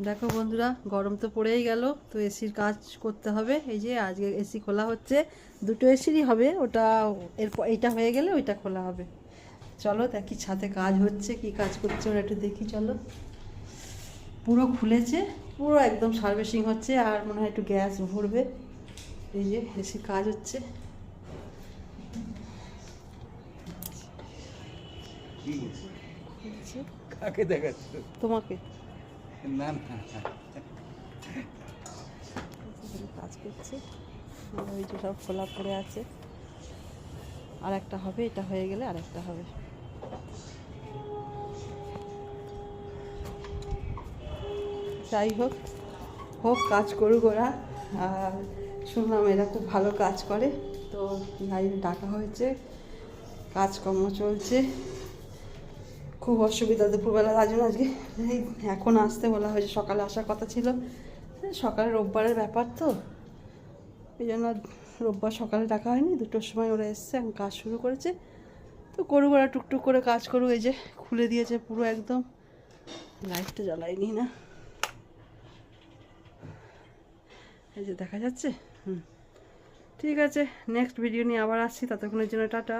দেখো বন্ধুরা, গরম তো পড়েই গেল, তো এসির কাজ করতে হবে। এই যে আজকে এসি খোলা হচ্ছে, দুটো এসিরই হবে। ওটা এরপর এইটা হয়ে গেলে ওইটা খোলা হবে। চলো দেখি ছাদে কাজ হচ্ছে, কি কাজ করছে ওরা একটু দেখি। চলো, পুরো খুলেছে, পুরো একদম সার্ভিসিং হচ্ছে, আর মনে হয় একটু গ্যাস ভরবে। এই যে এসির কাজ হচ্ছে। কাকে দেখাচ্ছ? তোমাকে না না, কাজ করছে, ওই যে সব খোলা পড়ে আছে। আর একটা হবে, এটা হয়ে গেলে আর একটা হবে। যাই হোক, হোক, কাজ করুক ওরা। আর শুনলাম এরা খুব ভালো কাজ করে, তো যাই ডাকা হয়েছে, কাজকর্ম চলছে। খুব অসুবিধা দুপুরবেলা, তার জন্য আজকে এখন আসতে বলা হয়েছে। সকালে আসার কথা ছিল, সকালে রোববারের ব্যাপার তো, এই জন্য রোববার সকালে ডাকা হয়নি। 2টোর সময় ওরা এসছে, এখন কাজ শুরু করেছে। তো করুক ওরা, টুকটুক করে কাজ করুক। এই যে খুলে দিয়েছে পুরো একদম, লাইটটা জ্বালাইনি না, এই যে দেখা যাচ্ছে। ঠিক আছে, নেক্সট ভিডিও নিয়ে আবার আসছি, ততক্ষণের জন্য টাটা।